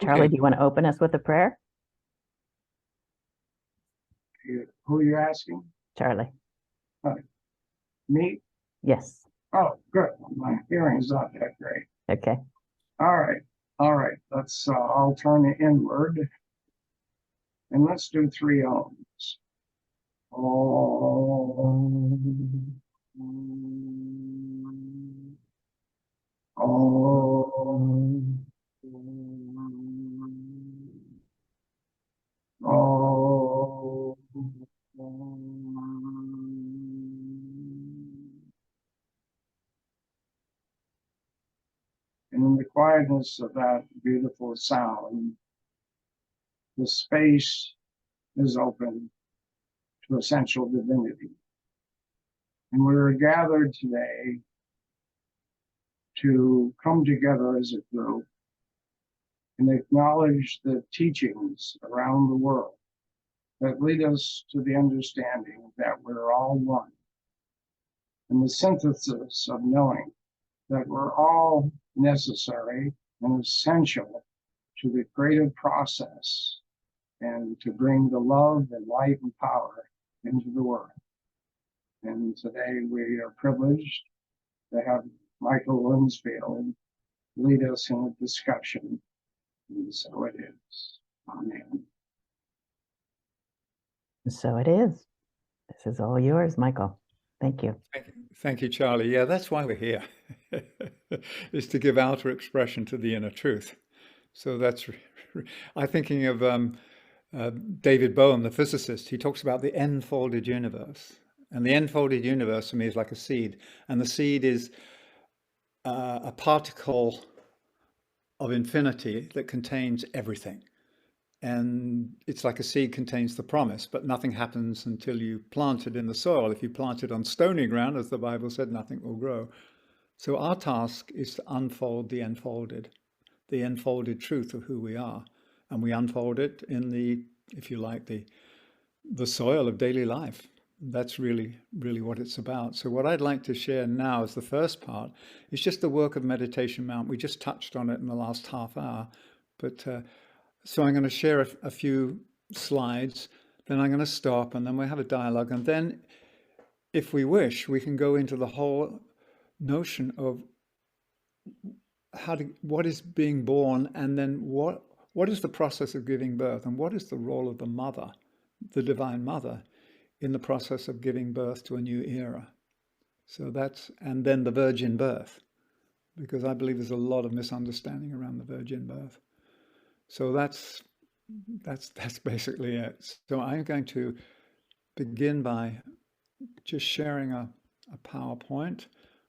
Charlie, Okay. do you want to open us with a prayer? Who are you asking? Charlie. Me? Yes. Oh, good. My hearing's not that great. Okay. All right. All right. I'll turn it inward and let's do three ohms. Om. Om. Om. And in the quietness of that beautiful sound, the space is open to essential divinity. And we're gathered today to come together as a group and acknowledge the teachings around the world that lead us to the understanding that we're all one, and the synthesis of knowing that we're all necessary and essential to the creative process and to bring the love and light and power into the world. And today we are privileged to have Michael Lindfield lead us in a discussion. And so it is. Amen. So it is. This is all yours, Michael. Thank you. Thank you, Charlie. Yeah, that's why we're here, is to give outer expression to the inner truth. So I'm thinking of David Bohm, the physicist. He talks about the n-folded universe. And the n-folded universe for me is like a seed. And the seed is a particle of infinity that contains everything. And it's like a seed contains the promise, but nothing happens until you plant it in the soil. If you plant it on stony ground, as the Bible said, nothing will grow. So our task is to unfold the enfolded truth of who we are. And we unfold it in the, if you like, the soil of daily life. That's really what it's about. So what I'd like to share now as the first part is just the work of Meditation Mount. We just touched on it in the last half hour, but so I'm going to share a few slides, then I'm going to stop, and then we'll have a dialogue. And then, if we wish, we can go into the whole notion of what is being born, and then what is the process of giving birth, and what is the role of the mother, the Divine Mother, in the process of giving birth to a new era. So and then the virgin birth, because I believe there's a lot of misunderstanding around the virgin birth. So that's basically it. So I'm going to begin by just sharing a PowerPoint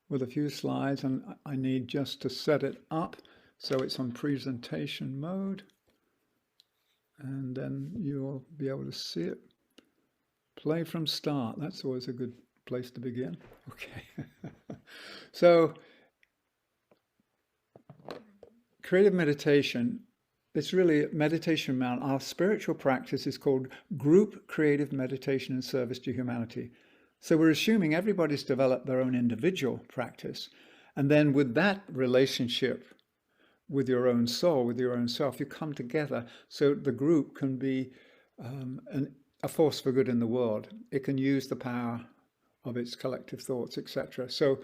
with a few slides, and I need just to set it up so it's on presentation mode, and then you'll be able to see it. Play from start. That's always a good place to begin. Okay. So creative meditation, it's really Meditation Mount. Our spiritual practice is called Group Creative Meditation and Service to Humanity. So we're assuming everybody's developed their own individual practice. And then with that relationship with your own soul, with your own self, you come together so the group can be a force for good in the world. It can use the power of its collective thoughts, etc. So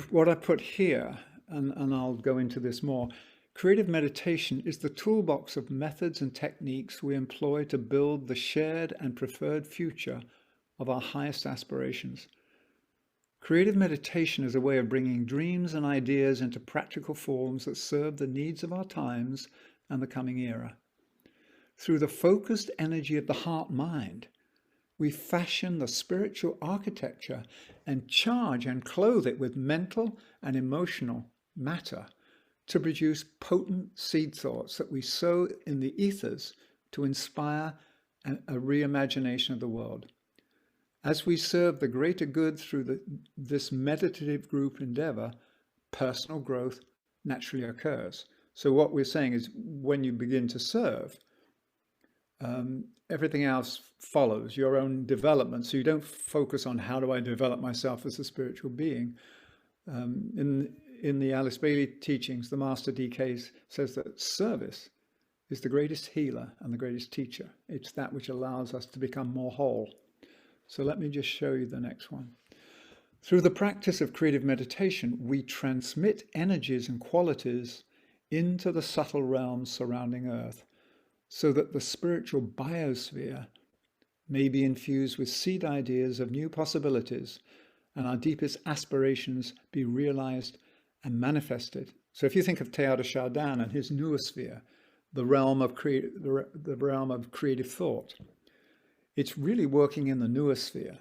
what I put here, and I'll go into this more, creative meditation is the toolbox of methods and techniques we employ to build the shared and preferred future of our highest aspirations. Creative meditation is a way of bringing dreams and ideas into practical forms that serve the needs of our times and the coming era. Through the focused energy of the heart-mind, we fashion the spiritual architecture and charge and clothe it with mental and emotional matter to produce potent seed thoughts that we sow in the ethers to inspire a reimagination of the world. As we serve the greater good through this meditative group endeavor, personal growth naturally occurs. So what we're saying is when you begin to serve, everything else follows, your own development. So you don't focus on how do I develop myself as a spiritual being. In the Alice Bailey teachings, the Master DK says that service is the greatest healer and the greatest teacher. It's that which allows us to become more whole. So let me just show you the next one. Through the practice of creative meditation, we transmit energies and qualities into the subtle realms surrounding Earth, so that the spiritual biosphere may be infused with seed ideas of new possibilities, and our deepest aspirations be realized and manifested. So if you think of Teilhard de Chardin and his noosphere, the realm of creative thought, it's really working in the noosphere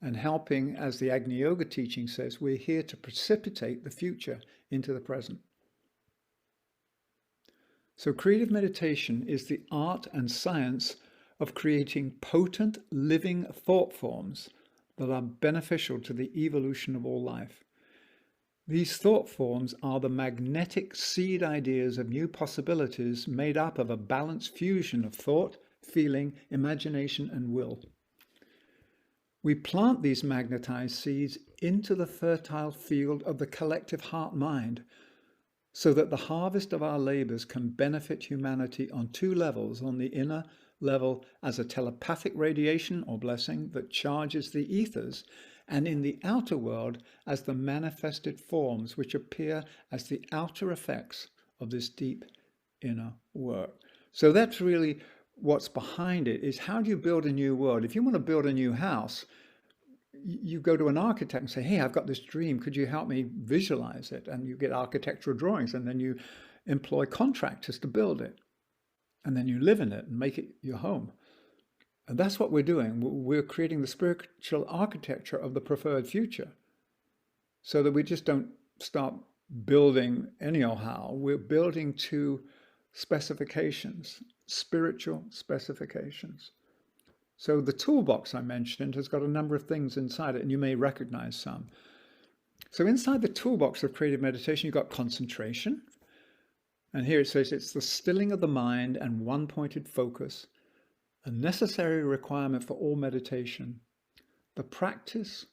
and helping, as the Agni Yoga teaching says, we're here to precipitate the future into the present. So creative meditation is the art and science of creating potent living thought forms that are beneficial to the evolution of all life. These thought forms are the magnetic seed ideas of new possibilities made up of a balanced fusion of thought, feeling, imagination, and will. We plant these magnetized seeds into the fertile field of the collective heart-mind, so that the harvest of our labors can benefit humanity on two levels. On the inner level as a telepathic radiation or blessing that charges the ethers, and in the outer world as the manifested forms which appear as the outer effects of this deep inner work. So that's really what's behind it, is how do you build a new world? If you want to build a new house, you go to an architect and say, hey, I've got this dream, could you help me visualize it? And you get architectural drawings, and then you employ contractors to build it. And then you live in it and make it your home. And that's what we're doing. We're creating the spiritual architecture of the preferred future, so that we just don't start building anyhow. We're building to specifications, spiritual specifications. So the toolbox I mentioned has got a number of things inside it, and you may recognize some. So inside the toolbox of creative meditation, you've got concentration. And here it says it's the stilling of the mind and one-pointed focus, a necessary requirement for all meditation. The practice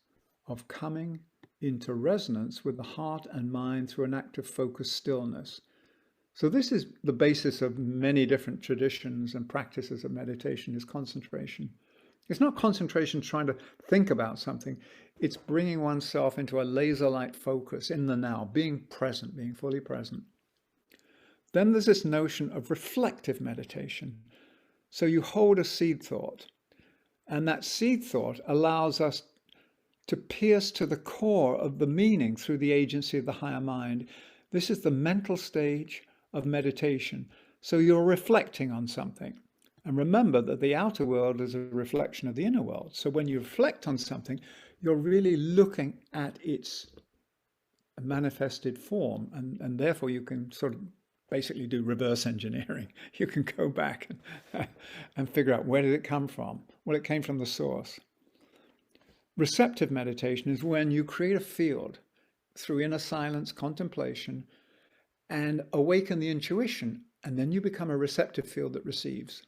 of coming into resonance with the heart and mind through an act of focused stillness. So this is the basis of many different traditions and practices of meditation, is concentration. It's not concentration trying to think about something. It's bringing oneself into a laser-like focus in the now, being present, being fully present. Then there's this notion of reflective meditation. So you hold a seed thought, and that seed thought allows us to pierce to the core of the meaning through the agency of the higher mind. This is the mental stage of meditation. So you're reflecting on something. And remember that the outer world is a reflection of the inner world. So when you reflect on something, you're really looking at its manifested form, and therefore you can sort of basically do reverse engineering. You can go back and figure out, where did it come from? Well, it came from the source. Receptive meditation is when you create a field through inner silence, contemplation, and awaken the intuition, and then you become a receptive field that receives.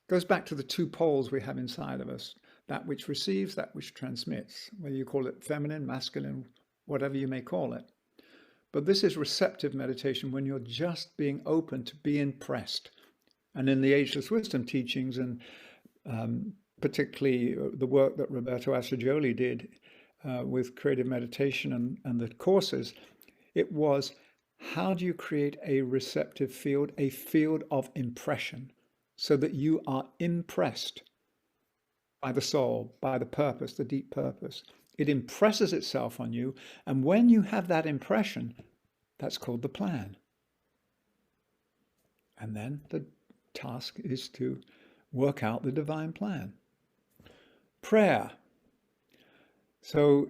Goes back to the two poles we have inside of us, that which receives, that which transmits, whether you call it feminine, masculine, whatever you may call it. But this is receptive meditation, when you're just being open to be impressed. And in the Ageless Wisdom teachings, and particularly the work that Roberto Assagioli did with creative meditation and the courses, it was, how do you create a receptive field, a field of impression, so that you are impressed by the soul, by the purpose, the deep purpose. It impresses itself on you, and when you have that impression, that's called the plan. And then the task is to work out the divine plan. Prayer. So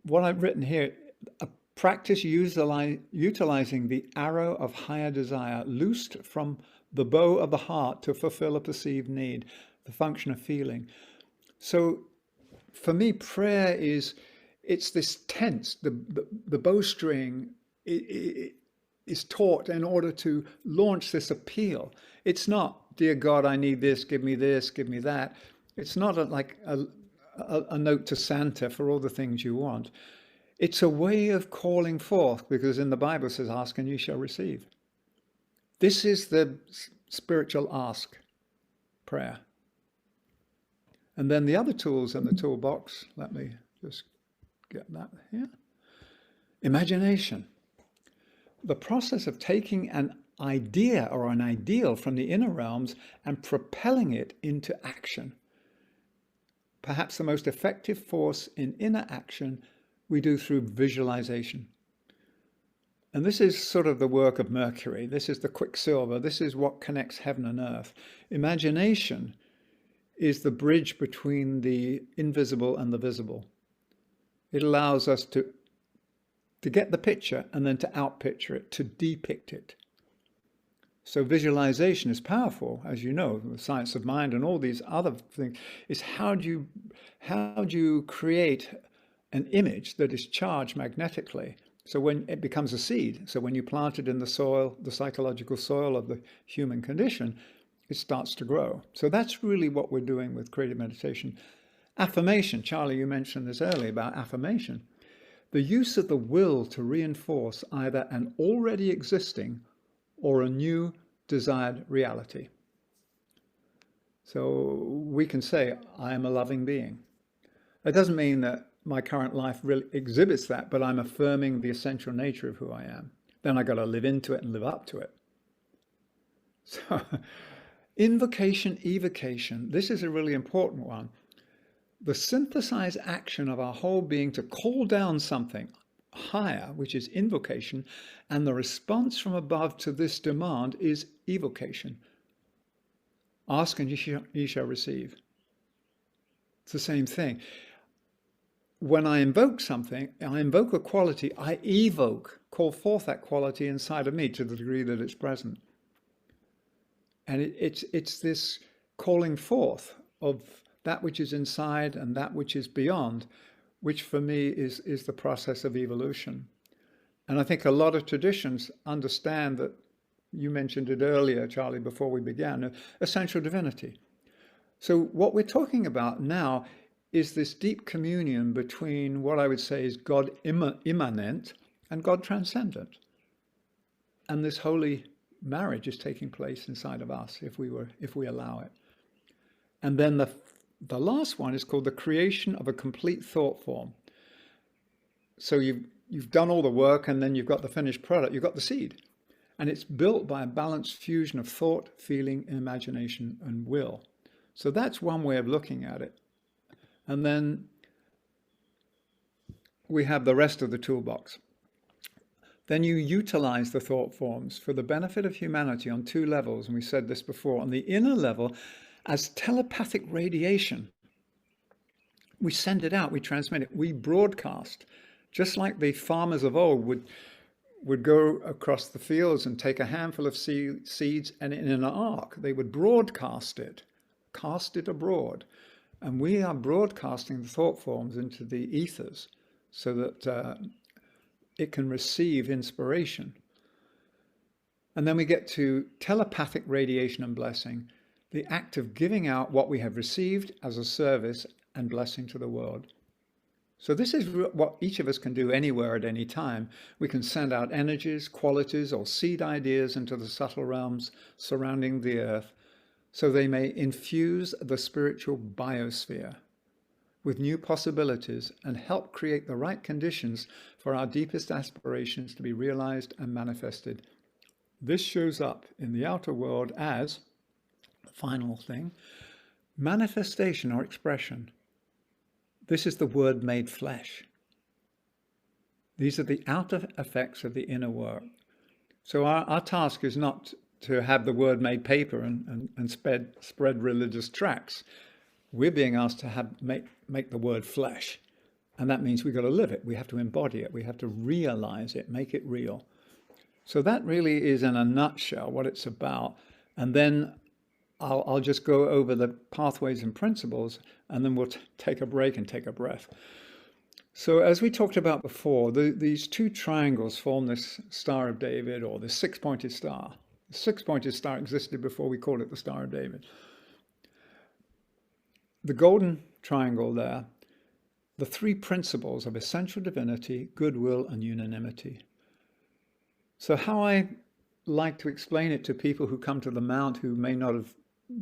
what I've written here, a practice utilizing the arrow of higher desire, loosed from the bow of the heart to fulfill a perceived need, the function of feeling. So for me, prayer is, it's this tense, the bowstring is taut in order to launch this appeal. It's not, dear God, I need this, give me that. It's not like a note to Santa for all the things you want. It's a way of calling forth, because in the Bible it says, ask and you shall receive. This is the spiritual ask prayer. And then the other tools in the toolbox, let me just get that here. Imagination. The process of taking an idea or an ideal from the inner realms and propelling it into action. Perhaps the most effective force in inner action we do through visualization. And this is sort of the work of Mercury. This is the quicksilver. This is what connects heaven and earth. Imagination is the bridge between the invisible and the visible. It allows us to get the picture and then to outpicture it, to depict it. So visualization is powerful, as you know, the science of mind and all these other things. Is how do you create an image that is charged magnetically? So when it becomes a seed, so when you plant it in the soil, the psychological soil of the human condition, it starts to grow. So that's really what we're doing with creative meditation. Affirmation, Charlie, you mentioned this earlier about affirmation. The use of the will to reinforce either an already existing or a new desired reality. So we can say, I am a loving being. That doesn't mean that my current life really exhibits that, but I'm affirming the essential nature of who I am. Then I got to live into it and live up to it. So invocation, evocation, this is a really important one. The synthesized action of our whole being to call down something higher, which is invocation, and the response from above to this demand is evocation. Ask and ye shall receive. It's the same thing. When I invoke something, I invoke a quality, I evoke, call forth that quality inside of me to the degree that it's present. And it's this calling forth of that which is inside and that which is beyond, which for me is the process of evolution. And I think a lot of traditions understand that, you mentioned it earlier, Charlie, before we began, essential divinity. So what we're talking about now is this deep communion between what I would say is God immanent and God transcendent. And this holy marriage is taking place inside of us if we allow it. And then the last one is called the creation of a complete thought form. So you've done all the work and then you've got the finished product, you've got the seed. And it's built by a balanced fusion of thought, feeling, imagination, and will. So that's one way of looking at it. And then we have the rest of the toolbox. Then you utilize the thought forms for the benefit of humanity on two levels. And we said this before. On the inner level, as telepathic radiation. We send it out, we transmit it, we broadcast. Just like the farmers of old would go across the fields and take a handful of seeds and in an ark, they would broadcast it, cast it abroad. And we are broadcasting the thought forms into the ethers so that it can receive inspiration. And then we get to telepathic radiation and blessing, the act of giving out what we have received as a service and blessing to the world. So this is what each of us can do anywhere at any time. We can send out energies, qualities, or seed ideas into the subtle realms surrounding the earth, so they may infuse the spiritual biosphere with new possibilities and help create the right conditions for our deepest aspirations to be realized and manifested. This shows up in the outer world as, final thing, manifestation or expression. This is the word made flesh. These are the outer effects of the inner work. So our task is not to have the word made paper and spread religious tracts. We're being asked to make the word flesh. And that means we've got to live it. We have to embody it. We have to realize it, make it real. So that really is in a nutshell what it's about. And then I'll just go over the pathways and principles, and then we'll take a break and take a breath. So as we talked about before, these two triangles form this Star of David, or the six-pointed star. The six-pointed star existed before we called it the Star of David. The golden triangle there, the three principles of essential divinity, goodwill, and unanimity. So how I like to explain it to people who come to the Mount who may not have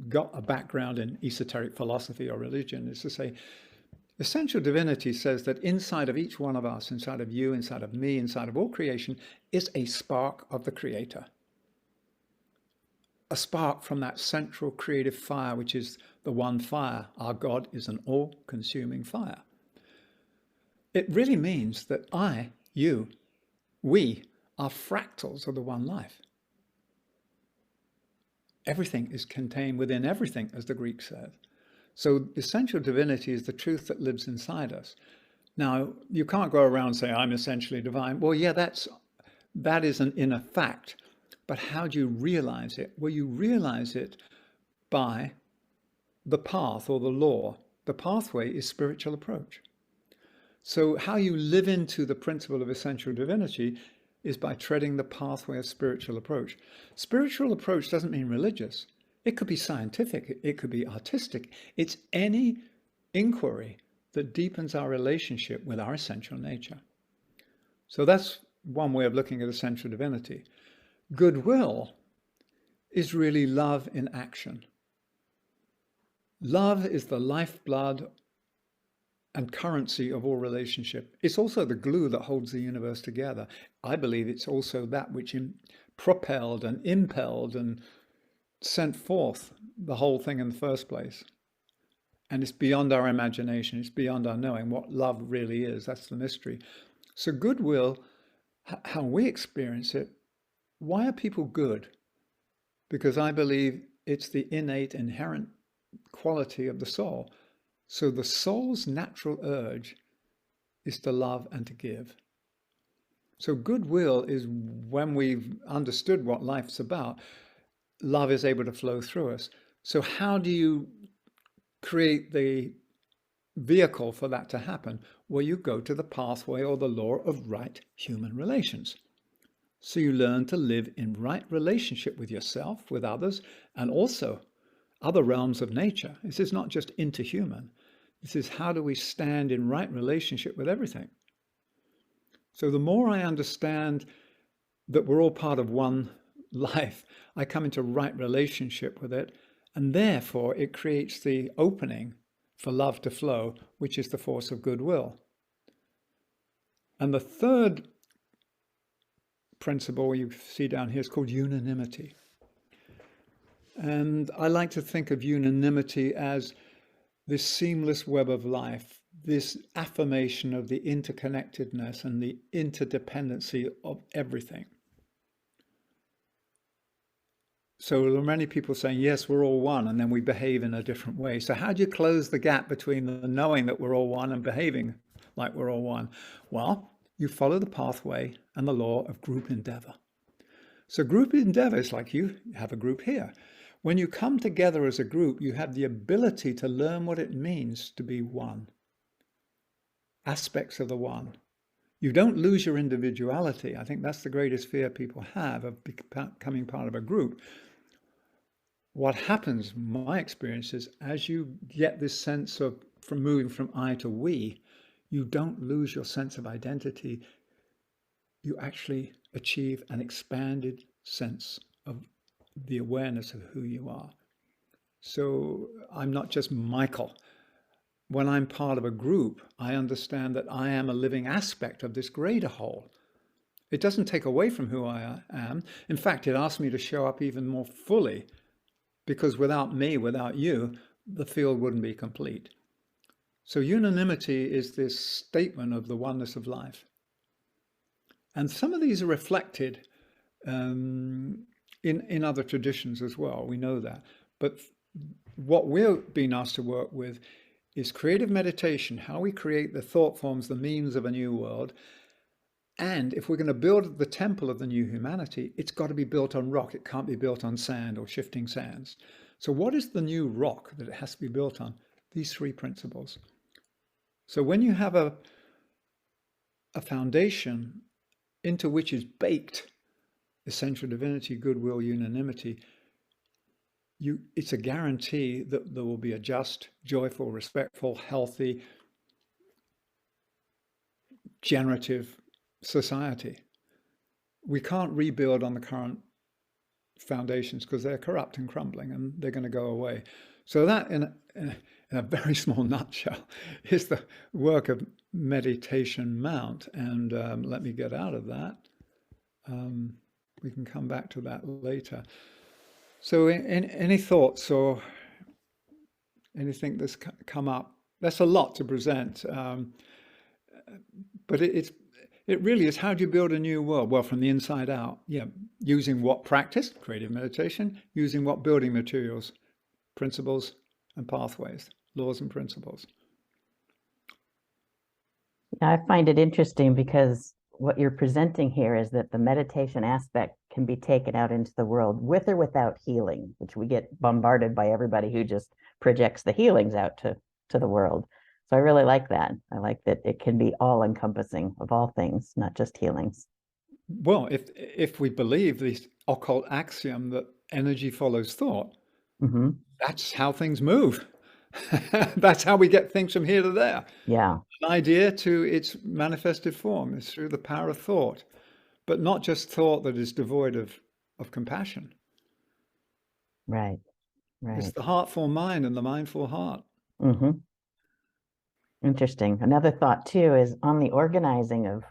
got a background in esoteric philosophy or religion, is to say, essential divinity says that inside of each one of us, inside of you, inside of me, inside of all creation, is a spark of the Creator. A spark from that central creative fire, which is the one fire. Our God is an all-consuming fire. It really means that I, you, we are fractals of the one life. Everything is contained within everything, as the Greek says. So essential divinity is the truth that lives inside us. Now, you can't go around saying, I'm essentially divine. Well, yeah, that is an inner fact. But how do you realize it? Well, you realize it by the path or the law. The pathway is spiritual approach. So how you live into the principle of essential divinity is by treading the pathway of spiritual approach. Spiritual approach doesn't mean religious. It could be scientific. It could be artistic. It's any inquiry that deepens our relationship with our essential nature. So that's one way of looking at essential divinity. Goodwill is really love in action. Love is the lifeblood and currency of all relationship. It's also the glue that holds the universe together. I believe it's also that which propelled and impelled and sent forth the whole thing in the first place. And it's beyond our imagination. It's beyond our knowing what love really is. That's the mystery. So goodwill, how we experience it, why are people good? Because I believe it's the innate, inherent quality of the soul. So the soul's natural urge is to love and to give. So goodwill is when we've understood what life's about, love is able to flow through us. So how do you create the vehicle for that to happen? Well, you go to the pathway or the law of right human relations. So you learn to live in right relationship with yourself, with others, and also other realms of nature. This is not just interhuman. This is how do we stand in right relationship with everything. So the more I understand that we're all part of one life, I come into right relationship with it, and therefore it creates the opening for love to flow, which is the force of goodwill. And the third principle you see down here is called unanimity. And I like to think of unanimity as this seamless web of life, this affirmation of the interconnectedness and the interdependency of everything. So there are many people saying, yes, we're all one, and then we behave in a different way. So how do you close the gap between the knowing that we're all one and behaving like we're all one? Well, you follow the pathway and the law of group endeavor. So group endeavor is like you have a group here. When you come together as a group, you have the ability to learn what it means to be one. Aspects of the one. You don't lose your individuality. I think that's the greatest fear people have of becoming part of a group. What happens, my experience is, as you get this sense of from moving from I to we, you don't lose your sense of identity. You actually achieve an expanded sense of the awareness of who you are. So I'm not just Michael. When I'm part of a group, I understand that I am a living aspect of this greater whole. It doesn't take away from who I am. In fact, it asks me to show up even more fully, because without me, without you, the field wouldn't be complete. So unanimity is this statement of the oneness of life. And some of these are reflected in other traditions as well. We know that. But what we're being asked to work with is creative meditation, how we create the thought forms, the means of a new world. And if we're going to build the temple of the new humanity, it's got to be built on rock. It can't be built on sand or shifting sands. So what is the new rock that it has to be built on? These three principles. So when you have a foundation into which is baked essential divinity, goodwill, unanimity, it's a guarantee that there will be a just, joyful, respectful, healthy, generative society. We can't rebuild on the current foundations because they're corrupt and crumbling and they're going to go away. So that, in a very small nutshell, is the work of Meditation Mount. And let me get out of that. We can come back to that later. So any thoughts or anything that's come up? That's a lot to present, but it really is, how do you build a new world? Well, from the inside out. Yeah, using what practice? Creative meditation. Using what building materials? Principles and pathways, laws and principles. I find it interesting because what you're presenting here is that the meditation aspect can be taken out into the world with or without healing, which we get bombarded by everybody who just projects the healings out to the world. So I really like that. I like that it can be all encompassing of all things, not just healings. Well, if we believe this occult axiom that energy follows thought, Mm-hmm. that's how things move. That's how we get things from here to there. Yeah. An idea to its manifested form is through the power of thought, but not just thought that is devoid of compassion. Right. Right. It's the heartful mind and the mindful heart. Mm-hmm. Interesting. Another thought too is on the organizing of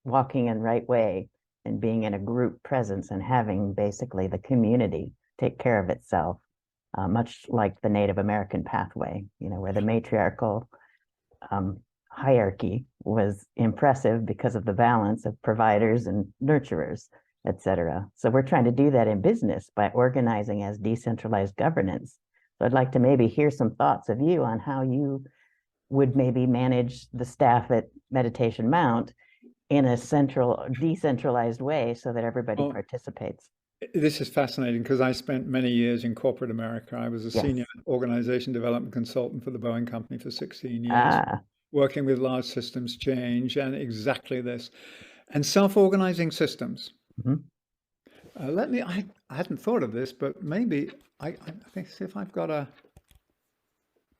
walking in right way and being in a group presence and having basically the community take care of itself, much like the Native American pathway, where the matriarchal hierarchy was impressive because of the balance of providers and nurturers, etc. So we're trying to do that in business by organizing as decentralized governance. So I'd like to maybe hear some thoughts of you on how you would maybe manage the staff at Meditation Mount in a decentralized way so that everybody participates. This is fascinating because I spent many years in corporate America. I was a senior organization development consultant for the Boeing company for 16 years, working with large systems change and exactly this. And self-organizing systems. Mm-hmm. I hadn't thought of this, but maybe I think, see if I've got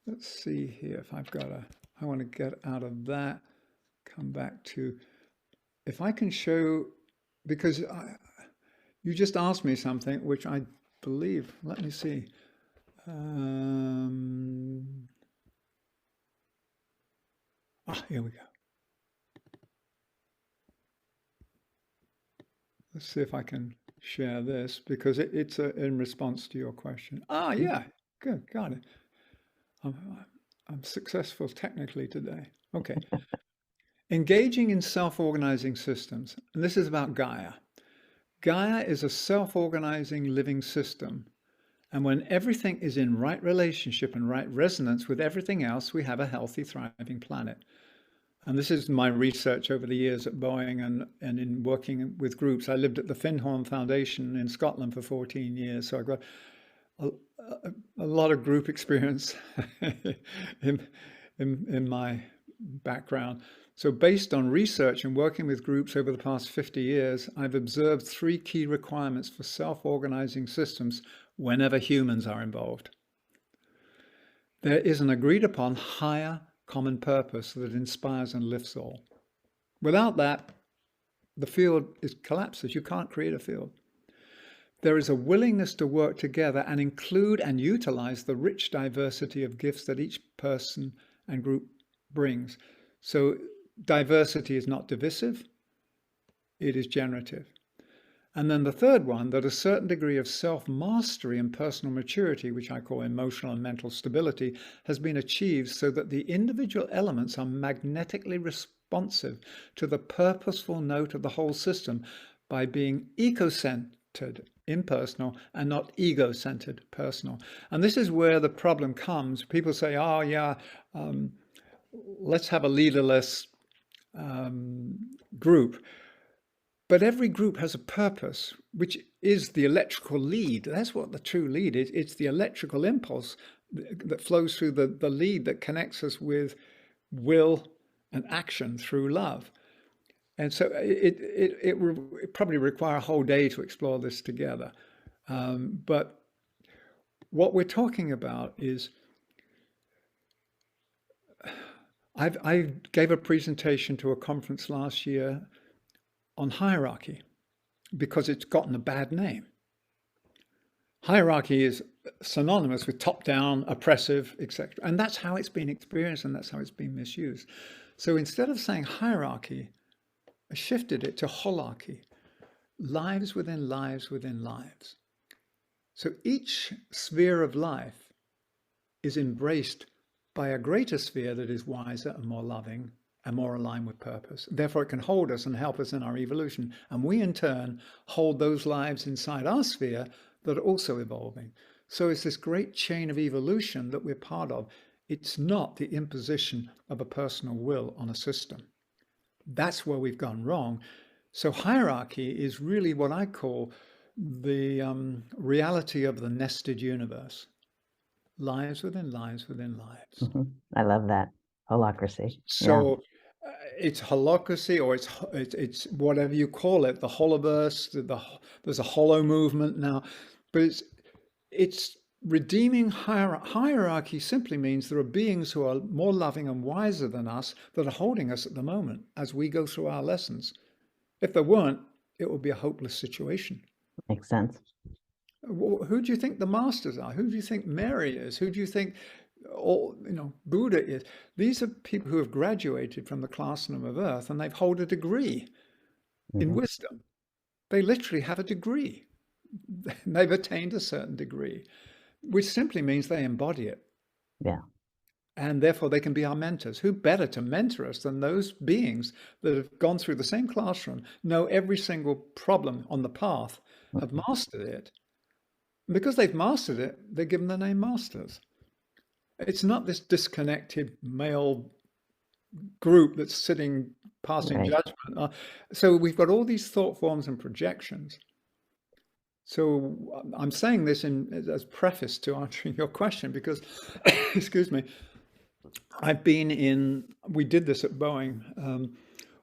let's see here if I've got I want to get out of that, come back to, if I can show, because you just asked me something, which I believe, let me see. Here we go. Let's see if I can share this because it's in response to your question. Yeah, good, got it. I'm successful technically today. Okay. Engaging in self-organizing systems. And this is about Gaia. Gaia is a self-organizing living system. And when everything is in right relationship and right resonance with everything else, we have a healthy, thriving planet. And this is my research over the years at Boeing and in working with groups. I lived at the Findhorn Foundation in Scotland for 14 years. So I got a lot of group experience in my background. So based on research and working with groups over the past 50 years, I've observed 3 key requirements for self-organizing systems whenever humans are involved. There is an agreed upon higher common purpose that inspires and lifts all. Without that, the field collapses. You can't create a field. There is a willingness to work together and include and utilize the rich diversity of gifts that each person and group brings. So diversity is not divisive, it is generative. And then the third one, that a certain degree of self-mastery and personal maturity, which I call emotional and mental stability, has been achieved so that the individual elements are magnetically responsive to the purposeful note of the whole system by being eco-centered, impersonal, and not ego-centered, personal. And this is where the problem comes. People say, oh yeah, let's have a leaderless group. But every group has a purpose, which is the electrical lead. That's what the true lead is. It's the electrical impulse that flows through the lead that connects us with will and action through love. And so it probably require a whole day to explore this together. But what we're talking about is, I gave a presentation to a conference last year on hierarchy because it's gotten a bad name. Hierarchy is synonymous with top-down, oppressive, etc. And that's how it's been experienced, and that's how it's been misused. So instead of saying hierarchy, I shifted it to holarchy, lives within lives within lives. So each sphere of life is embraced by a greater sphere that is wiser and more loving and more aligned with purpose. Therefore, it can hold us and help us in our evolution. And we, in turn, hold those lives inside our sphere that are also evolving. So it's this great chain of evolution that we're part of. It's not the imposition of a personal will on a system. That's where we've gone wrong. So hierarchy is really what I call the reality of the nested universe. Lives within lives within lives. I love that. Holacracy. So it's holacracy, or it's whatever you call it, the holoverse. There's a hollow movement now, but it's redeeming hierarchy. Simply means there are beings who are more loving and wiser than us that are holding us at the moment as we go through our lessons. If there weren't, it would be a hopeless situation. Makes sense. Who do you think the masters are? Who do you think Mary is? Who do you think Buddha is? These are people who have graduated from the classroom of earth, and they've hold a degree in wisdom. They literally have a degree. They've attained a certain degree, which simply means they embody it. Yeah. And therefore they can be our mentors. Who better to mentor us than those beings that have gone through the same classroom, know every single problem on the path, have mastered it. And because they've mastered it, they're given the name masters. It's not this disconnected male group that's sitting passing judgment. So we've got all these thought forms and projections. So I'm saying this as preface to answering your question because, excuse me, we did this at Boeing,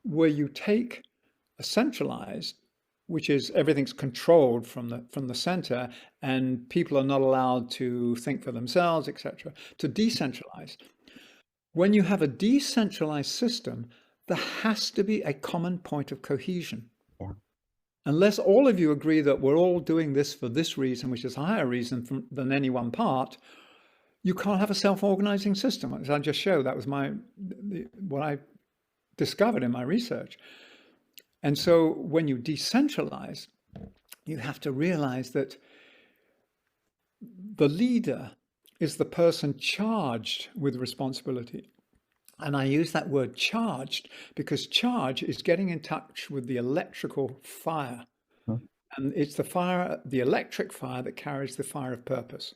where you take a centralized, which is everything's controlled from the center, and people are not allowed to think for themselves, etc., to decentralized. When you have a decentralized system, there has to be a common point of cohesion. Yeah. Unless all of you agree that we're all doing this for this reason, which is a higher reason than any one part, you can't have a self-organizing system. As I just showed, that was what I discovered in my research. And so when you decentralize, you have to realize that the leader is the person charged with responsibility. And I use that word charged because charge is getting in touch with the electrical fire. And it's the electric fire that carries the fire of purpose.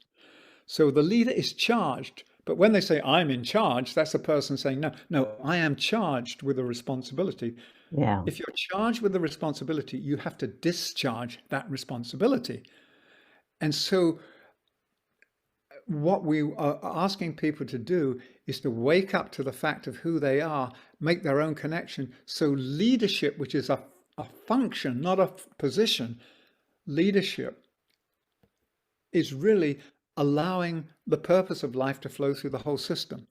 So the leader is charged. But when they say, I'm in charge, that's the person saying, no, I am charged with a responsibility. Yeah. If you're charged with the responsibility, you have to discharge that responsibility. And so what we are asking people to do is to wake up to the fact of who they are, make their own connection. So leadership, which is a function, not a position, leadership is really allowing the purpose of life to flow through the whole system.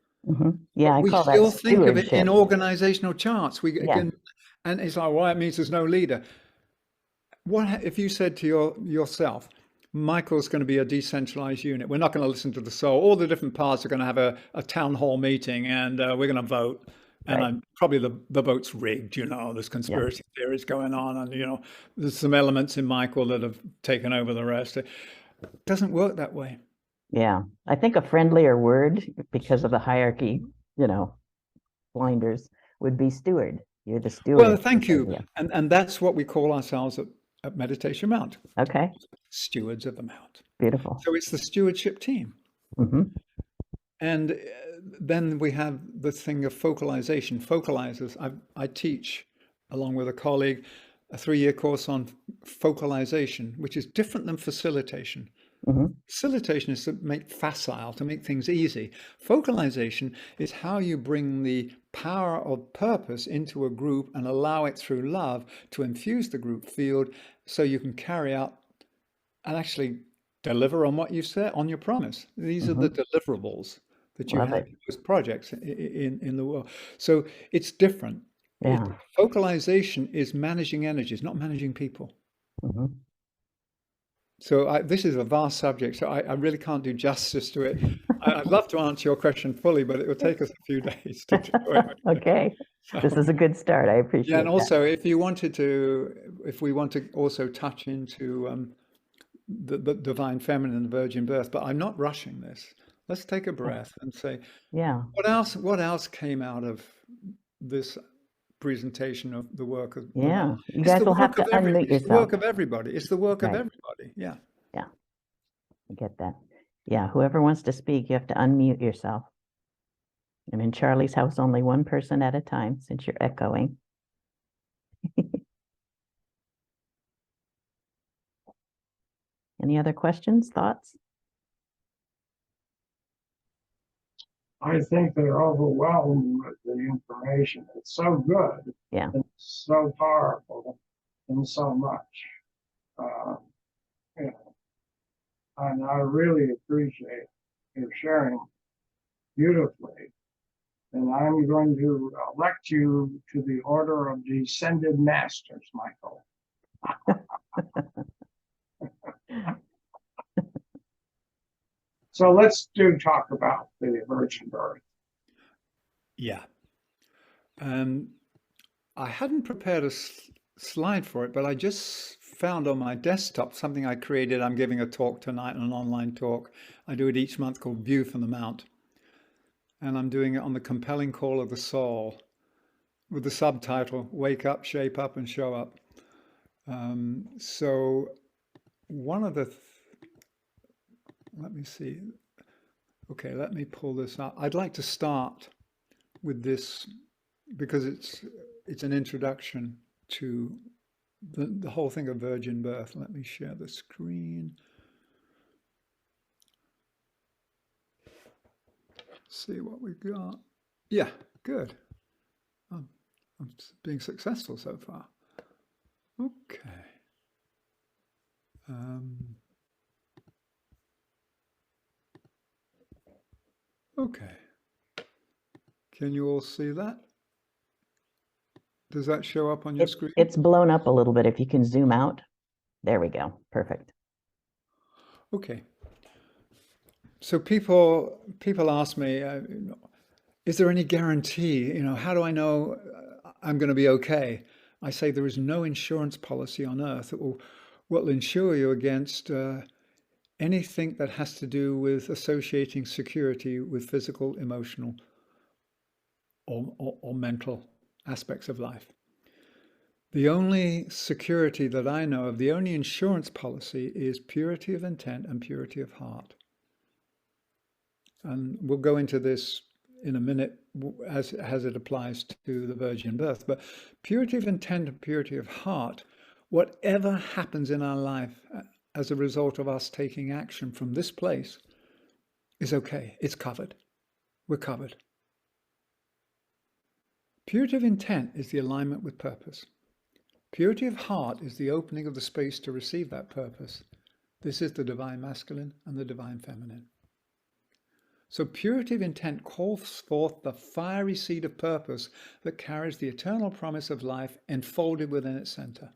Yeah, we still think of it in organizational charts. And it's like, well, it means there's no leader. What if you said to yourself, Michael's going to be a decentralized unit. We're not going to listen to the soul. All the different parts are going to have a town hall meeting, and we're going to vote. And probably the vote's rigged. There's conspiracy theories going on, and there's some elements in Michael that have taken over the rest. It doesn't work that way. Yeah, I think a friendlier word because of the hierarchy, blinders would be steward. You're the steward. Well, thank you. Yeah. And that's what we call ourselves at Meditation Mount. Okay. Stewards of the Mount. Beautiful. So it's the stewardship team. And then we have the thing of focalization. Focalizers. I teach, along with a colleague, a 3-year course on focalization, which is different than facilitation. Facilitation is to make facile, to make things easy. Focalization is how you bring the power of purpose into a group and allow it through love to infuse the group field so you can carry out and actually deliver on what you said, on your promise. These are the deliverables that you have in those projects in the world. So it's different. Yeah. Focalization is managing energies, not managing people. So this is a vast subject, so I really can't do justice to it. I'd love to answer your question fully, but it will take us a few days to do it. Okay, this So, is a good start. I yeah, appreciate and that. also if we want to also touch into the divine feminine and virgin birth, but I'm not rushing this. Let's take a breath and say, Yeah, what else came out of this presentation of the work of our, yeah. You it's guys the will have work to of every, unmute it's the yourself. work of everybody. It's the work of Right. everybody. Yeah. Yeah, I get that. Yeah, whoever wants to speak, you have to unmute yourself. And in Charlie's house, only one person at a time, since you're echoing. Any other questions, thoughts? I think they're overwhelmed with the information. It's so good. Yeah. It's so powerful and so much. Uh, you know, and I really appreciate your sharing beautifully. And I'm going to elect you to the Order of Descended Masters, Michael. So let's talk about the virgin birth. Yeah. I hadn't prepared a slide for it, but I just found on my desktop something I created. I'm giving a talk tonight, an online talk. I do it each month called View from the Mount. And I'm doing it on the compelling call of the soul with the subtitle, Wake Up, Shape Up, and Show Up. So one of the, let me see. Okay, let me pull this up. I'd like to start with this because it's an introduction to the whole thing of virgin birth. Let me share the screen. See what we've got. Yeah, good. I'm being successful so far. Okay. Okay. Can you all see that? Does that show up on your screen? It's blown up a little bit. If you can zoom out. There we go. Perfect. Okay. So people ask me, is there any guarantee? How do I know I'm going to be okay? I say there is no insurance policy on earth that will insure you against anything that has to do with associating security with physical, emotional, or mental aspects of life. The only security that I know of, the only insurance policy is purity of intent and purity of heart. And we'll go into this in a minute as it applies to the virgin birth. But purity of intent and purity of heart, whatever happens in our life as a result of us taking action from this place is okay. It's covered. We're covered. Purity of intent is the alignment with purpose. Purity of heart is the opening of the space to receive that purpose. This is the divine masculine and the divine feminine. So purity of intent calls forth the fiery seed of purpose that carries the eternal promise of life enfolded within its center.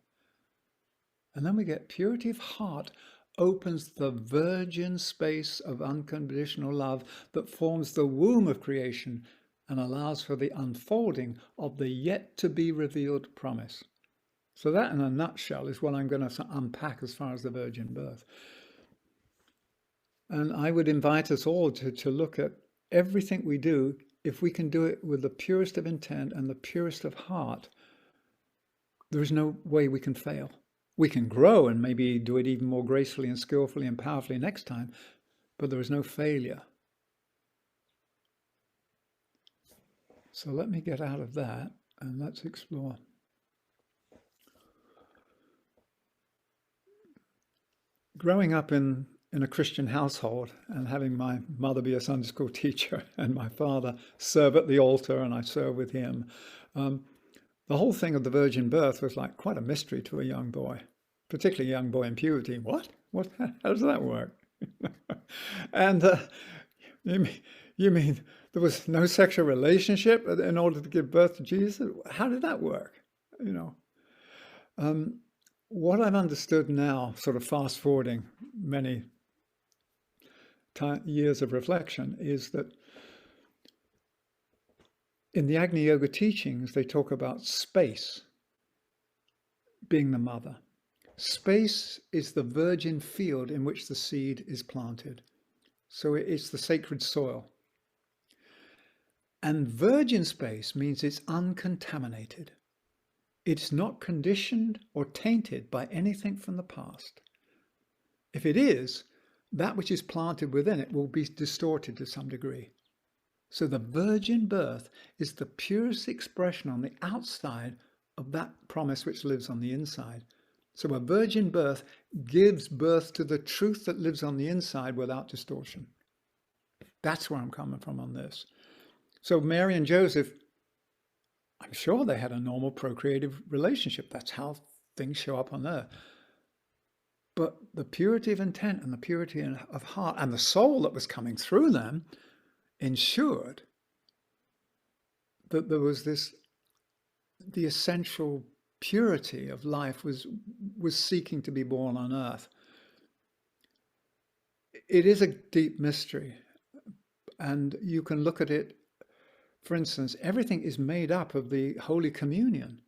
And then we get purity of heart opens the virgin space of unconditional love that forms the womb of creation and allows for the unfolding of the yet to be revealed promise. So that in a nutshell is what I'm going to unpack as far as the virgin birth. And I would invite us all to look at everything we do. If we can do it with the purest of intent and the purest of heart, there is no way we can fail. We can grow and maybe do it even more gracefully and skillfully and powerfully next time, but there is no failure. So let me get out of that and let's explore. Growing up in a Christian household and having my mother be a Sunday school teacher and my father serve at the altar and I serve with him, the whole thing of the virgin birth was like quite a mystery to a young boy, particularly a young boy in puberty. What? How does that work? And you mean there was no sexual relationship in order to give birth to Jesus? How did that work? what I've understood now, sort of fast forwarding many years of reflection, is that in the Agni Yoga teachings, they talk about space being the mother. Space is the virgin field in which the seed is planted. So it's the sacred soil. And virgin space means it's uncontaminated. It's not conditioned or tainted by anything from the past. If it is, that which is planted within it will be distorted to some degree. So the virgin birth is the purest expression on the outside of that promise which lives on the inside. So a virgin birth gives birth to the truth that lives on the inside without distortion. That's where I'm coming from on this. So Mary and Joseph, I'm sure they had a normal procreative relationship. That's how things show up on earth. But the purity of intent and the purity of heart and the soul that was coming through them ensured that there was this, the essential purity of life was seeking to be born on earth. It is a deep mystery, and you can look at it. For instance, everything is made up of the Holy Communion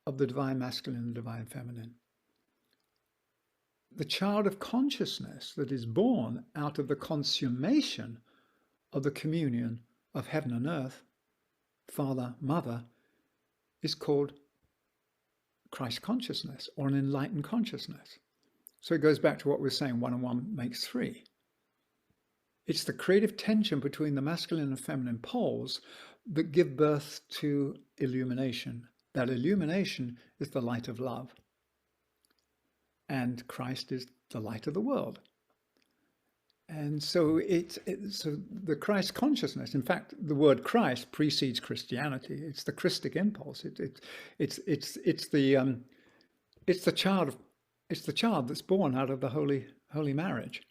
of the divine masculine and the divine feminine. The child of consciousness that is born out of the consummation of the communion of heaven and earth, Father, Mother, is called Christ consciousness or an enlightened consciousness. So it goes back to what we're saying, 1 and 1 makes 3. It's the creative tension between the masculine and feminine poles that give birth to illumination. That illumination is the light of love. And Christ is the light of the world. And so so the Christ consciousness, in fact, the word Christ precedes Christianity. It's the Christic impulse. It's the child that's born out of the holy marriage.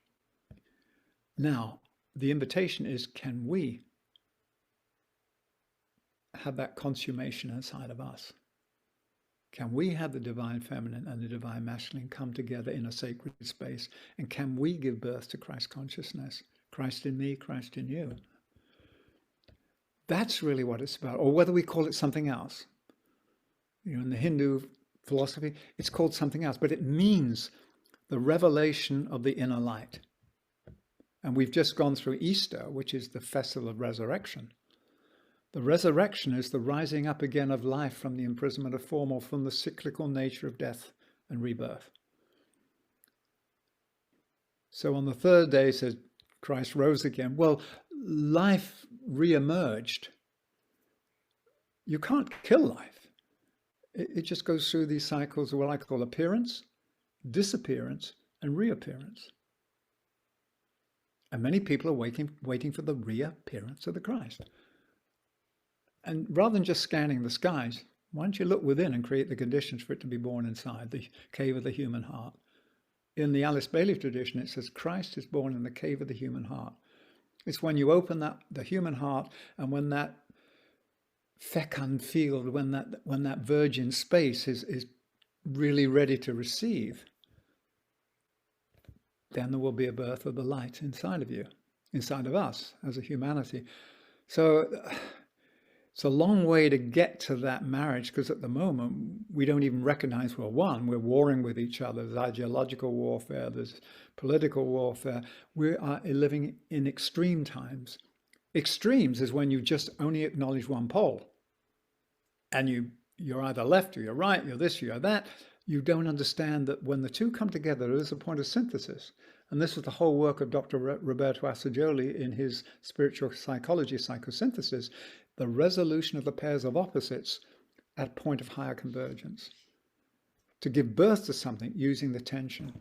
Now, the invitation is, can we have that consummation inside of us? Can we have the divine feminine and the divine masculine come together in a sacred space? And can we give birth to Christ consciousness? Christ in me, Christ in you. That's really what it's about. Or whether we call it something else. You know, in the Hindu philosophy, it's called something else, but it means the revelation of the inner light. And we've just gone through Easter, which is the festival of resurrection. The resurrection is the rising up again of life from the imprisonment of form or from the cyclical nature of death and rebirth. So on the third day, it says, Christ rose again. Well, life re-emerged. You can't kill life. It just goes through these cycles of what I call appearance, disappearance, and reappearance. And many people are waiting for the reappearance of the Christ. And rather than just scanning the skies, why don't you look within and create the conditions for it to be born inside the cave of the human heart? In the Alice Bailey tradition, it says Christ is born in the cave of the human heart. It's when you open the human heart, and when that fecund field, when that virgin space is really ready to receive, then there will be a birth of the light inside of you, inside of us as a humanity. So it's a long way to get to that marriage, because at the moment we don't even recognize we're one. We're warring with each other. There's ideological warfare, there's political warfare. We are living in extreme times. Extremes is when you just only acknowledge one pole. And you're either left or you're right, you're this, you're that. You don't understand that when the two come together, there is a point of synthesis. And this is the whole work of Dr. Roberto Assagioli in his spiritual psychology, psychosynthesis, the resolution of the pairs of opposites at point of higher convergence. To give birth to something using the tension.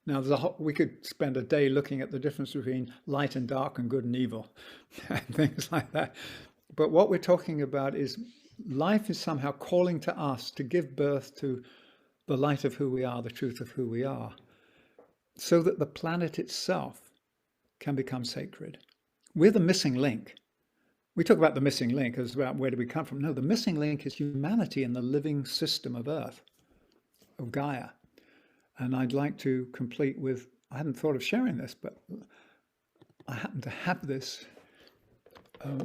Now, we could spend a day looking at the difference between light and dark and good and evil, and things like that. But what we're talking about is life is somehow calling to us to give birth to the light of who we are, the truth of who we are, so that the planet itself can become sacred. We're the missing link. We talk about the missing link as about where do we come from. No, the missing link is humanity in the living system of Earth. of Gaia. And I'd like to complete with, I hadn't thought of sharing this, but I happen to have this.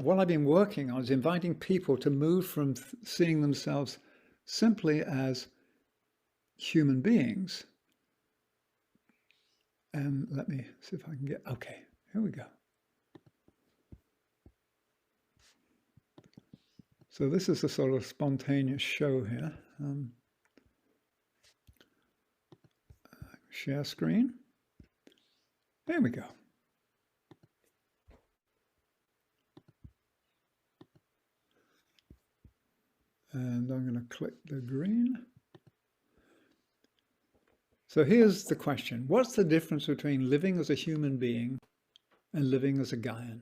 What I've been working on is inviting people to move from seeing themselves simply as human beings. And let me see if I can get, okay, here we go. So this is a sort of spontaneous show here. Share screen. There we go. And I'm going to click the green. So here's the question. What's the difference between living as a human being and living as a Gaian?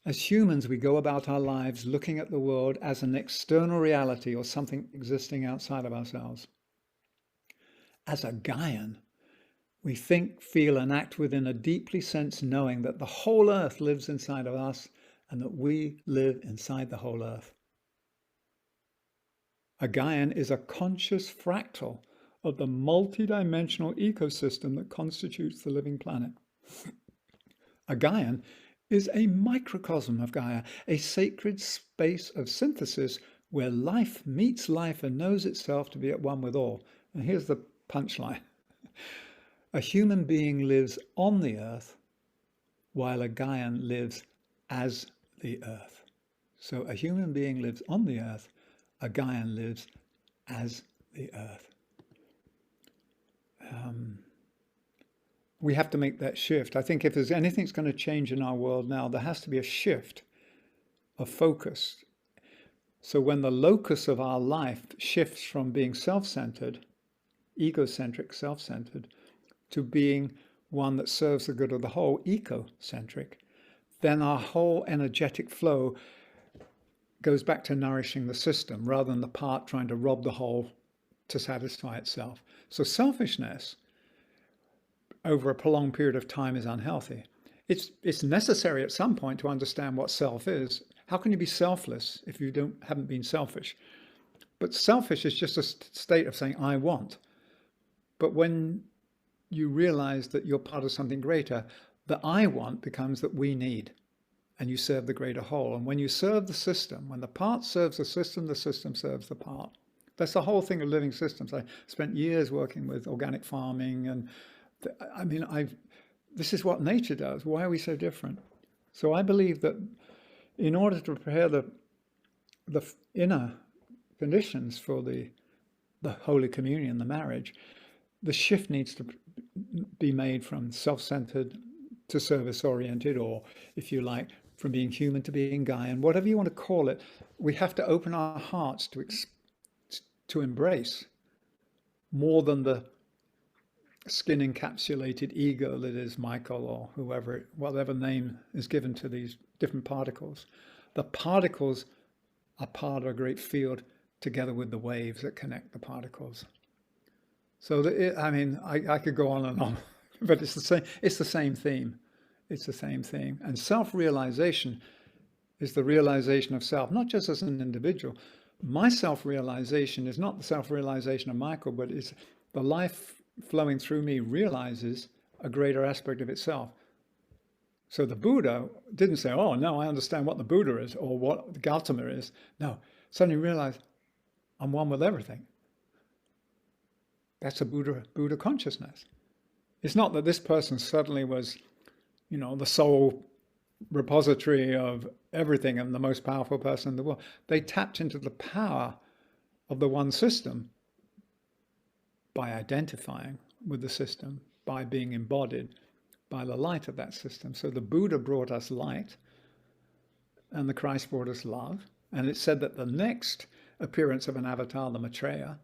As humans, we go about our lives looking at the world as an external reality or something existing outside of ourselves. As a Gaian, we think, feel, and act within a deeply sensed knowing that the whole earth lives inside of us and that we live inside the whole earth. A Gaian is a conscious fractal of the multidimensional ecosystem that constitutes the living planet. A Gaian is a microcosm of Gaia, a sacred space of synthesis where life meets life and knows itself to be at one with all. And here's the punchline. A human being lives on the earth while a Gaian lives as the earth. So a human being lives on the earth, a Gaian lives as the earth. We have to make that shift. I think if there's anything that's going to change in our world now, there has to be a shift of focus. So when the locus of our life shifts from being self-centered, egocentric, self-centered, to being one that serves the good of the whole, ecocentric, then our whole energetic flow goes back to nourishing the system rather than the part trying to rob the whole to satisfy itself. So selfishness over a prolonged period of time is unhealthy. It's necessary at some point to understand what self is. How can you be selfless if you haven't been selfish? But selfish is just a state of saying, I want. But when you realize that you're part of something greater, the I want becomes that we need, and you serve the greater whole. And when you serve the system, when the part serves the system serves the part. That's the whole thing of living systems. I spent years working with organic farming, and this is what nature does. Why are we so different? So I believe that in order to prepare the inner conditions for the Holy Communion, the marriage, the shift needs to be made from self-centered to service-oriented, or if you like, from being human to being Gaian, whatever you want to call it. We have to open our hearts to embrace more than the skin encapsulated ego that is Michael or whoever, whatever name is given to these different particles. The particles are part of a great field together with the waves that connect the particles. So I could go on and on, but it's the same theme. It's the same theme. And self-realization is the realization of self, not just as an individual. My self-realization is not the self-realization of Michael, but it's the life flowing through me realizes a greater aspect of itself. So the Buddha didn't say, oh, no, I understand what the Buddha is or what the Gautama is. No, suddenly realized I'm one with everything. That's a Buddha consciousness. It's not that this person suddenly was, the sole repository of everything and the most powerful person in the world. They tapped into the power of the one system by identifying with the system, by being embodied by the light of that system. So the Buddha brought us light and the Christ brought us love. And it said that the next appearance of an avatar, the Maitreya,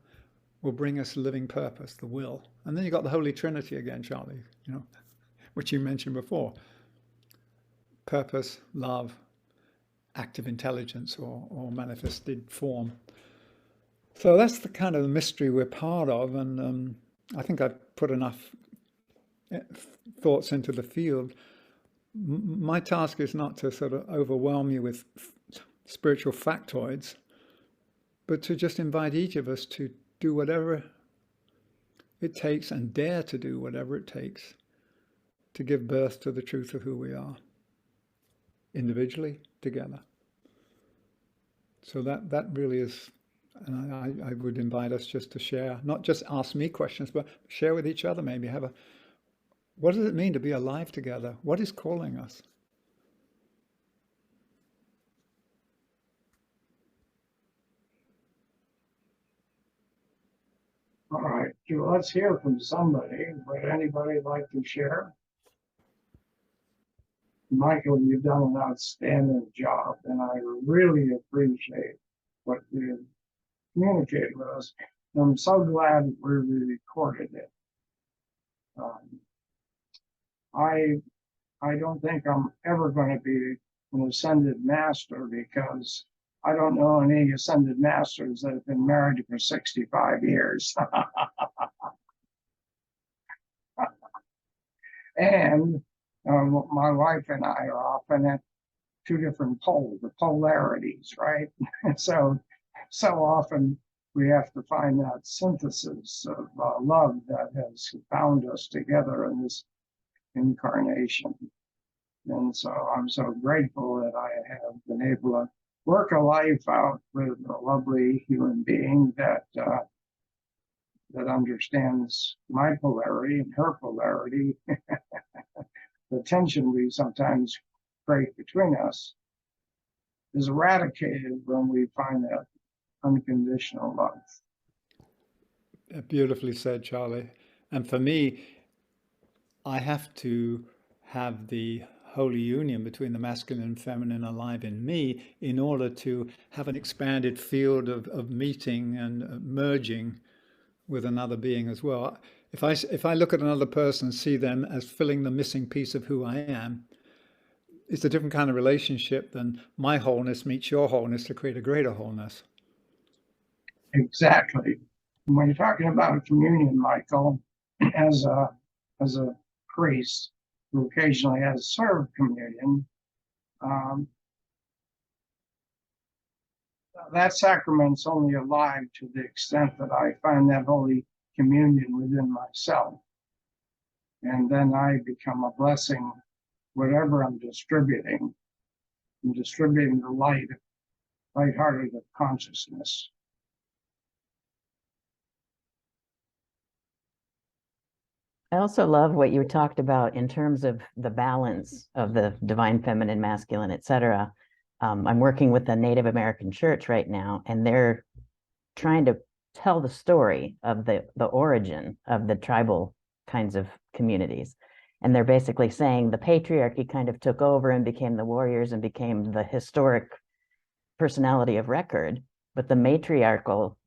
will bring us living purpose, the will. And then you got the Holy Trinity again, Charlie, which you mentioned before. Purpose, love, active intelligence or manifested form. So that's the kind of mystery we're part of. And I think I've put enough thoughts into the field. My task is not to sort of overwhelm you with spiritual factoids, but to just invite each of us to do whatever it takes and dare to do whatever it takes to give birth to the truth of who we are, individually, together. So that really is, and I would invite us just to share, not just ask me questions, but share with each other, maybe have a, what does it mean to be alive together? What is calling us? All right, so let's hear from somebody. Would anybody like to share? Michael, you've done an outstanding job, and I really appreciate what you communicated with us. I'm so glad we recorded it. I don't think I'm ever going to be an ascended master because I don't know any ascended masters that have been married for 65 years. And my wife and I are often at two different poles, the polarities, right? so often we have to find that synthesis of love that has bound us together in this incarnation. And so I'm so grateful that I have been able to work a life out with a lovely human being that that understands my polarity and her polarity. The tension we sometimes create between us is eradicated when we find that unconditional love. Beautifully said, Charlie. And for me, I have to have the holy union between the masculine and feminine alive in me in order to have an expanded field of meeting and merging with another being as well. If I look at another person and see them as filling the missing piece of who I am, it's a different kind of relationship than my wholeness meets your wholeness to create a greater wholeness. Exactly. When you're talking about communion, Michael, as a priest who occasionally has served communion, that sacrament's only alive to the extent that I find that holy communion within myself. And then I become a blessing, whatever I'm distributing. I'm distributing the light-hearted of consciousness. I also love what you talked about in terms of the balance of the divine feminine, masculine, etc. I'm working with a Native American church right now, and they're trying to tell the story of the origin of the tribal kinds of communities. And they're basically saying the patriarchy kind of took over and became the warriors and became the historic personality of record, but the matriarchal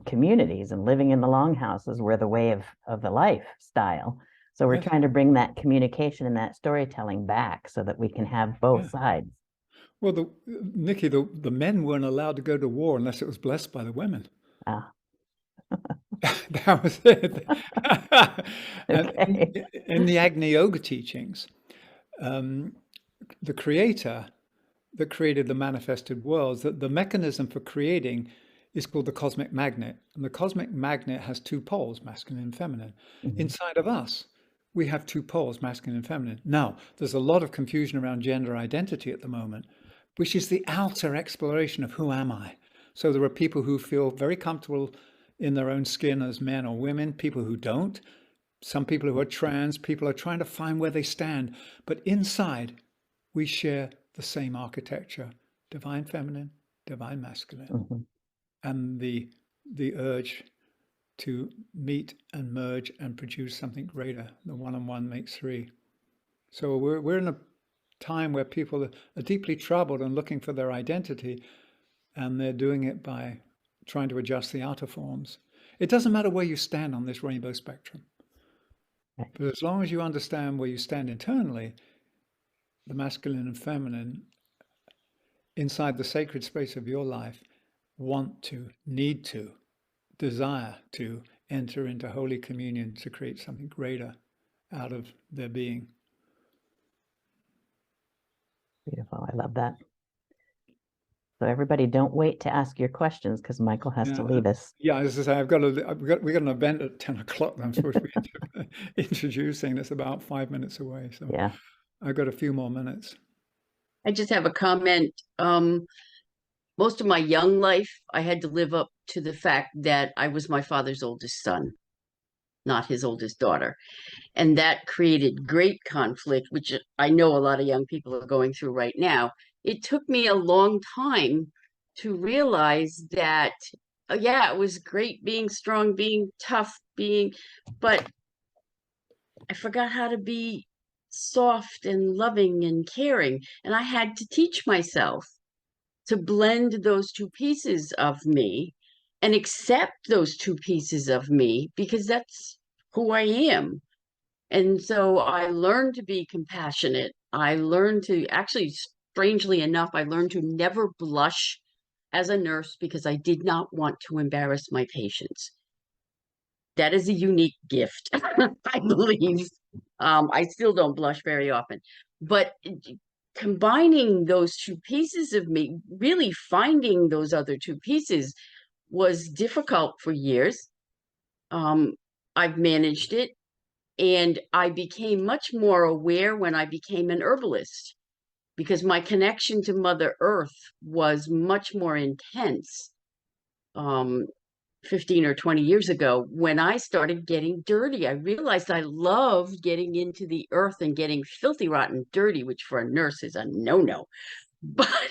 communities and living in the longhouses were the way of the lifestyle. So we're trying to bring that communication and that storytelling back so that we can have both sides. Well, Nikki, the men weren't allowed to go to war unless it was blessed by the women. Ah. That was it. Okay. In the Agni Yoga teachings, the creator that created the manifested worlds, that the mechanism for creating is called the cosmic magnet. And the cosmic magnet has two poles, masculine and feminine. Mm-hmm. Inside of us, we have two poles, masculine and feminine. Now, there's a lot of confusion around gender identity at the moment, which is the outer exploration of who am I? So there are people who feel very comfortable in their own skin as men or women, people who don't, some people who are trans, people are trying to find where they stand. But inside, we share the same architecture, divine feminine, divine masculine, mm-hmm. and the urge to meet and merge and produce something greater. The one and one makes three. So we're in a time where people are deeply troubled and looking for their identity, and they're doing it by trying to adjust the outer forms. It doesn't matter where you stand on this rainbow spectrum. But as long as you understand where you stand internally, the masculine and feminine, inside the sacred space of your life, want to, need to, desire to enter into holy communion to create something greater out of their being. Beautiful. I love that. So everybody don't wait to ask your questions because Michael has to leave us. Yeah, as I say, we got an event at 10 o'clock that I'm supposed to be introducing. That's about 5 minutes away. So Yeah. I've got a few more minutes. I just have a comment. Most of my young life, I had to live up to the fact that I was my father's oldest son, not his oldest daughter. And that created great conflict, which I know a lot of young people are going through right now. It took me a long time to realize that, yeah, it was great being strong, being tough, but I forgot how to be soft and loving and caring. And I had to teach myself to blend those two pieces of me and accept those two pieces of me because that's who I am. And so I learned to be compassionate. I learned to actually, strangely enough, I learned to never blush as a nurse because I did not want to embarrass my patients. That is a unique gift, I believe. I still don't blush very often, but combining those two pieces of me, really finding those other two pieces was difficult for years. I've managed it, and I became much more aware when I became an herbalist because my connection to Mother Earth was much more intense. 15 or 20 years ago, when I started getting dirty, I realized I loved getting into the earth and getting filthy, rotten, dirty, which for a nurse is a no-no. But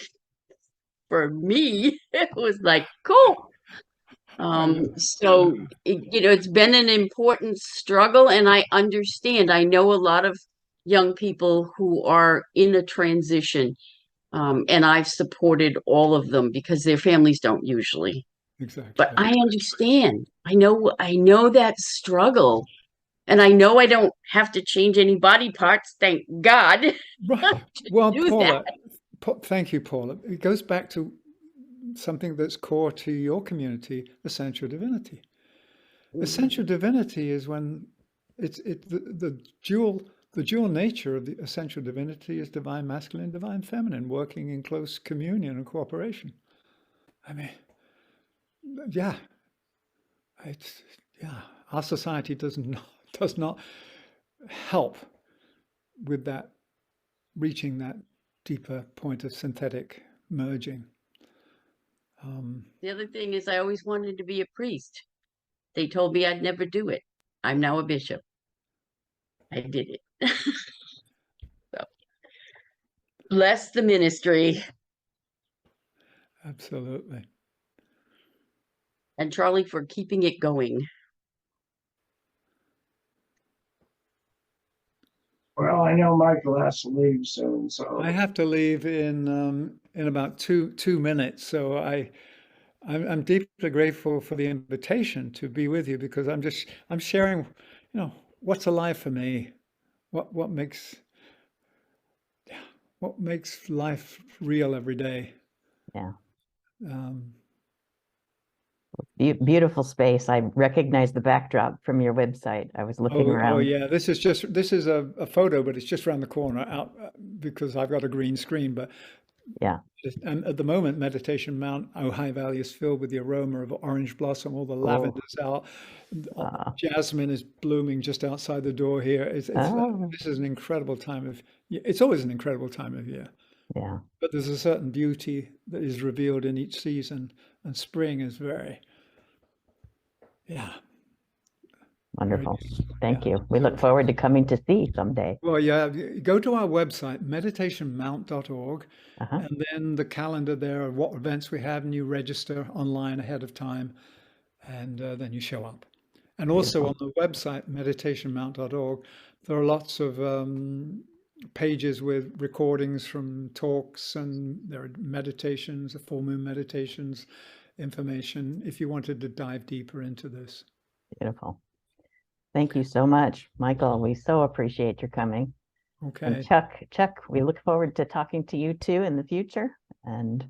for me, it was like, cool. So, it's been an important struggle, and I understand. I know a lot of young people who are in a transition, and I've supported all of them because their families don't usually. Exactly. But I understand. I know that struggle. And I know I don't have to change any body parts, thank God. Right. Well, do Paula, that. Thank you, Paula. It goes back to something that's core to your community, essential divinity. Essential divinity is when the dual nature of the essential divinity is divine masculine, divine feminine, working in close communion and cooperation. I mean, yeah, our society does not help with that, reaching that deeper point of synthetic merging. The other thing is I always wanted to be a priest. They told me I'd never do it. I'm now a bishop. I did it. So, bless the ministry. Absolutely. And Charlie for keeping it going. Well, I know Michael has to leave soon, so I have to leave in about two minutes, so I'm deeply grateful for the invitation to be with you because I'm sharing, what's alive for me, what makes life real every day. Yeah. Um, Beautiful space. I recognize the backdrop from your website. I was looking around. Oh yeah, this is a photo, but it's just around the corner out because I've got a green screen. But Yeah. and at the moment, Meditation Mount Ojai Valley is filled with the aroma of orange blossom. All the lavender's out. Jasmine is blooming just outside the door here. This is an incredible time of. It's always an incredible time of year. Yeah. But there's a certain beauty that is revealed in each season, and spring is very. Yeah. Wonderful. Thank you. We look forward to coming to see someday. Well, yeah, go to our website, meditationmount.org, and then the calendar there of what events we have, and you register online ahead of time, and then you show up. And also on the website, meditationmount.org, there are lots of pages with recordings from talks, and there are meditations, full moon meditations, information, if you wanted to dive deeper into this. Beautiful. Thank you so much, Michael. We so appreciate your coming. Okay. And Chuck, we look forward to talking to you too in the future. And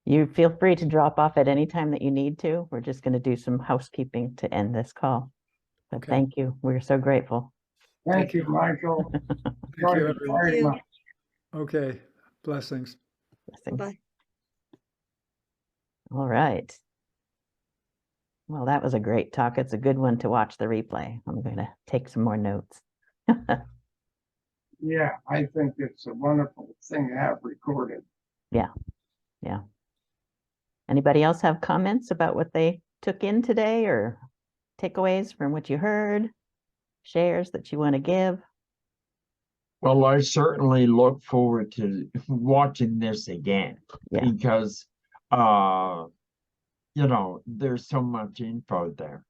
you feel free to drop off at any time that you need to. We're just going to do some housekeeping to end this call. But thank you. We're so grateful. thank you, Michael. Thank you, everyone. Very much. Okay. Blessings. Blessings. Bye. All right. Well, that was a great talk. It's a good one to watch the replay. I'm going to take some more notes. Yeah, I think it's a wonderful thing to have recorded. Yeah. Yeah. Anybody else have comments about what they took in today or takeaways from what you heard? Shares that you want to give? Well, I certainly look forward to watching this again Yeah. because, there's so much info there.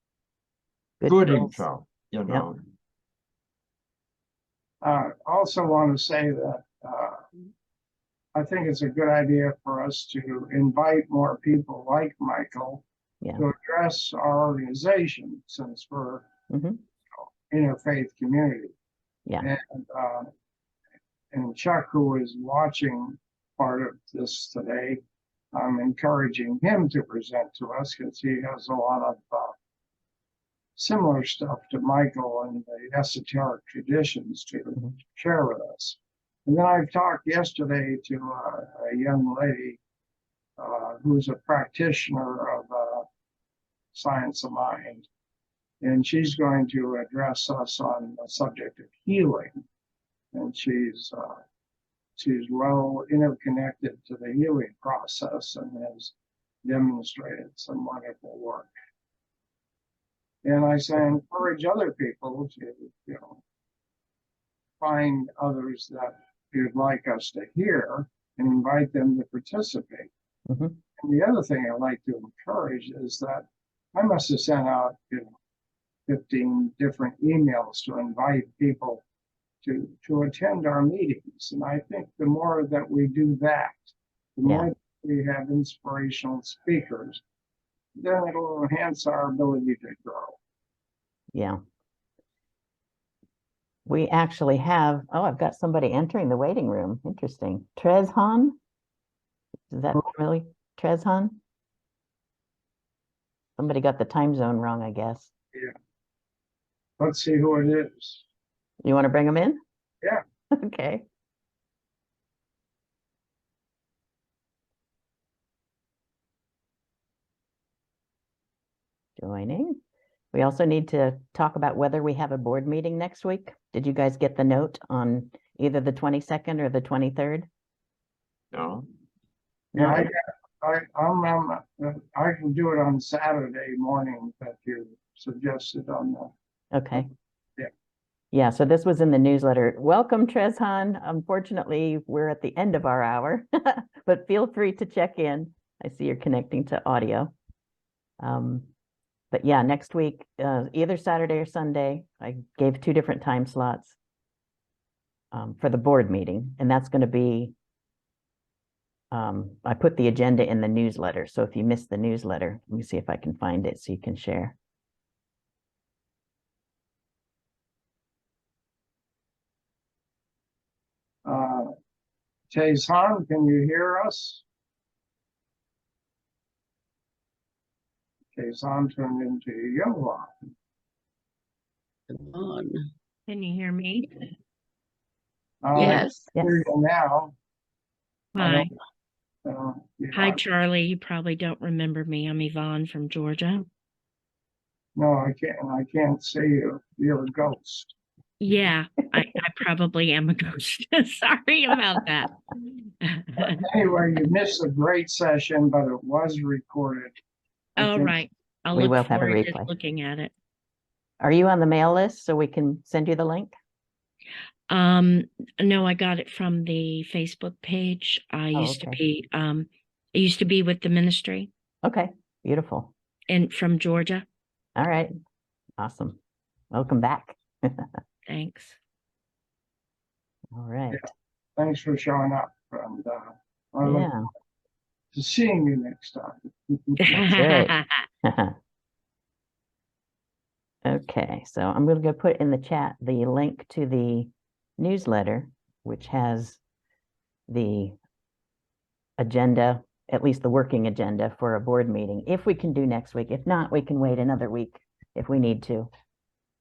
Good tools. info, Yep. Also want to say that I think it's a good idea for us to invite more people like Michael Yeah. to address our organization, since we're Mhm. interfaith community. Yeah. And Chuck, who is watching part of this today, I'm encouraging him to present to us because he has a lot of similar stuff to Michael and the esoteric traditions to share with us. And then I talked yesterday to a young lady who's a practitioner of science of mind, and she's going to address us on the subject of healing. And she's well interconnected to the healing process and has demonstrated some wonderful work. And I say encourage other people to, find others that you'd like us to hear and invite them to participate. Mhm. And the other thing I'd like to encourage is that I must have sent out 15 different emails to invite people to attend our meetings. And I think the more that we do that, the more that we have inspirational speakers, then it'll enhance our ability to grow. Yeah. We actually have, I've got somebody entering the waiting room. Interesting. Trezhan? Is that really Trezhan? Somebody got the time zone wrong, I guess. Yeah. Let's see who it is. You want to bring them in? Yeah. Okay. Joining. We also need to talk about whether we have a board meeting next week. Did you guys get the note on either the 22nd or the 23rd? No. Yeah, I can do it on Saturday morning that you suggested on the. Okay. Yeah. Yeah, so this was in the newsletter. Welcome, Trezhan. Unfortunately, we're at the end of our hour, but feel free to check in. I see you're connecting to audio. But yeah, next week, either Saturday or Sunday, I gave 2 different time slots for the board meeting, and that's going to be, I put the agenda in the newsletter. So if you missed the newsletter, let me see if I can find it so you can share. Tezhan, can you hear us? Tezhan turned into Yola. Come on. Can you hear me? Yes. I hear you now. Hi. Yeah. Hi, Charlie. You probably don't remember me. I'm Yvonne from Georgia. No, I can't see you. You're a ghost. Yeah, I probably am a ghost. Sorry about that. Anyway, you missed a great session, but it was recorded. All right. I'll We look will have a forward to replay. looking at it. Are you on the mail list so we can send you the link? No, I got it from the Facebook page. I used to be with the ministry Okay, beautiful. and from Georgia. All right, awesome. Welcome back. Thanks. All right. Yeah. Thanks for showing up. And I look Yeah. forward to seeing you next time. That's right. Okay, so I'm going to go put in the chat the link to the newsletter, which has the agenda, at least the working agenda for a board meeting, if we can do next week. If not, we can wait another week if we need to.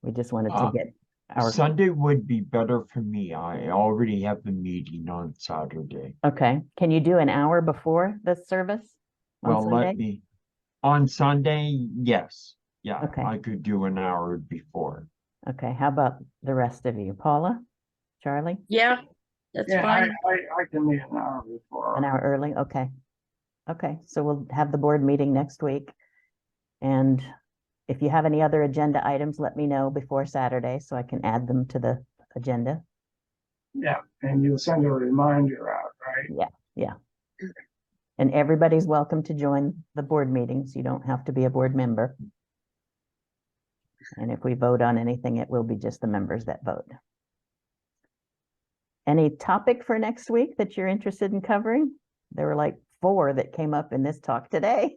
We just wanted to get our Sunday would be better for me. I already have a meeting on Saturday. Okay. Can you do an hour before the service? Well, Sunday? let me, on Sunday, yes. Yeah, Okay. I could do an hour before. Okay, how about the rest of you? Paula, Charlie, Yeah, that's Yeah, fine. I can meet an hour before. an hour early? Okay. Okay, so we'll have the board meeting next week. And if you have any other agenda items, let me know before Saturday so I can add them to the agenda. Yeah, and you'll send a reminder out, right? Yeah, yeah. And everybody's welcome to join the board meetings. You don't have to be a board member. And if we vote on anything, it will be just the members that vote. Any topic for next week that you're interested in covering? There were like 4 that came up in this talk today.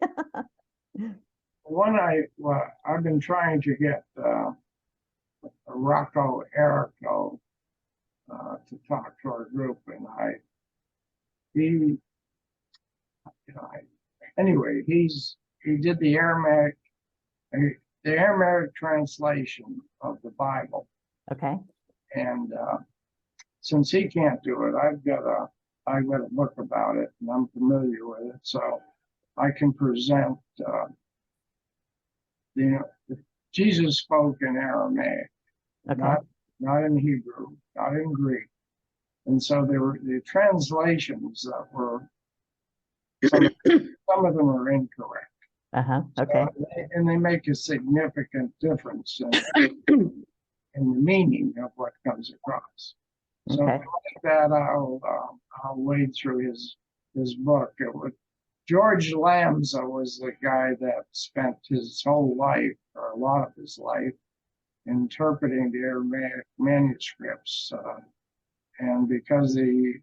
One I've been trying to get Rocco Erico to talk to our group, and anyway, he did the Aramaic translation of the Bible, Okay, and since he can't do it, I've got a book about it, and I'm familiar with it, so I can present. Jesus spoke in Aramaic, okay, not in Hebrew, not in Greek, and so there were the translations that were some of them are incorrect. okay, And they make a significant difference in the meaning of what comes across. So okay. like that, I'll wade through his book. George Lambsa was the guy that spent his whole life, or a lot of his life, interpreting the Aramaic manuscripts, and because the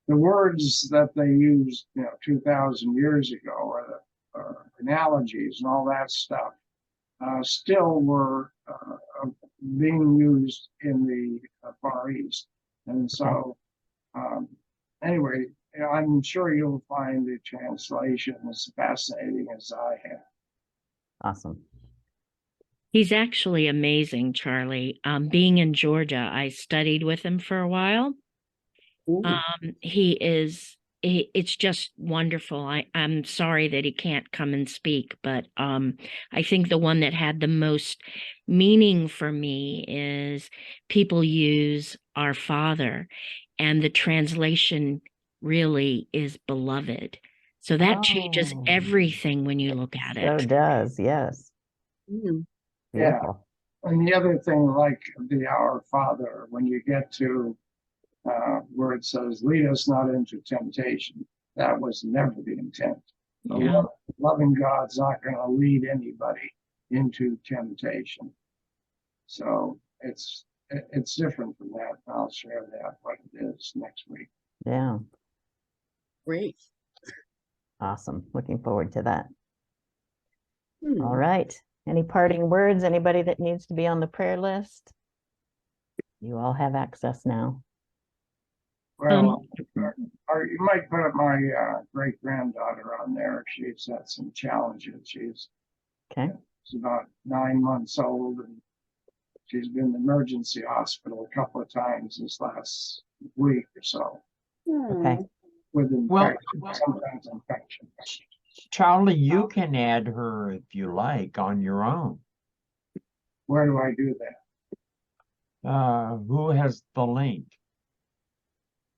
words that they used, 2,000 years ago, or the analogies and all that stuff, still were being used in the Far East. And so, anyway, I'm sure you'll find the translation as fascinating as I have. Awesome. He's actually amazing, Charlie. Being in Georgia, I studied with him for a while. It's just wonderful. I'm sorry that he can't come and speak, but I think the one that had the most meaning for me is people use our Father, and the translation really is beloved. So that changes Oh, everything when you look at so it. does, yes. Mm. Yeah. Beautiful. And the other thing, like the Our Father, when you get to where it says, lead us not into temptation, that was never the intent. Yeah. Loving God's not going to lead anybody into temptation. So it's different from that. I'll share that, what it is, next week. Yeah, Great. awesome. Looking forward to that. Hmm. All right. Any parting words? Anybody that needs to be on the prayer list? You all have access now. Well, or you might put my great granddaughter on there. She's had some challenges. She's about 9 months old, and she's been in the emergency hospital a couple of times this last week or so. Okay. With Well, sometimes infection. Charlie, you can add her if you like on your own. Where do I do that? Who has the link?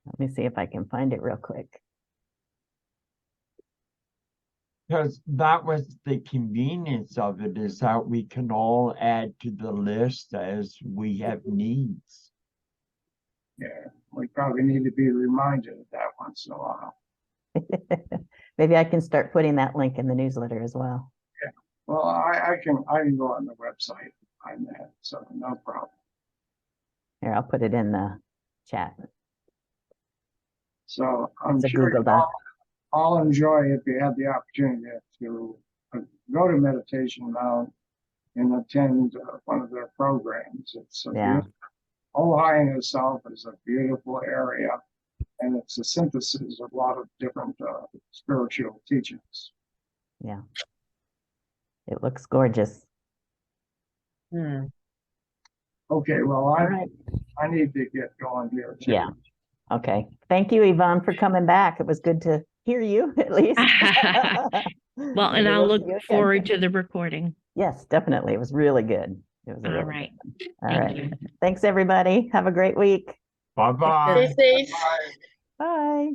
Let me see if I can find it real quick. Because that was the convenience of it, is that we can all add to the list as we have needs. Yeah, we probably need to be reminded of that once in a while. Maybe I can start putting that link in the newsletter as well. Yeah. Well, I can go on the website and find that, so no problem. Here, I'll put it in the chat. So I'm It's a sure Google Doc. I'll enjoy if you have the opportunity to go to Meditation Mount and attend one of their programs. It's Ojai in itself is a beautiful area, and it's a synthesis of a lot of different spiritual teachings. Yeah. It looks gorgeous. Okay, well, All right. I need to get going here too. Yeah. Okay. Thank you, Yvonne, for coming back. It was good to hear you at least. Well, and Maybe I'll we'll look see you again. forward to the recording. Yes, definitely. It was really good. It was a All really right. good one. All Thank right. you. Thanks, everybody. Have a great week. Bye-bye. Stay safe. Bye.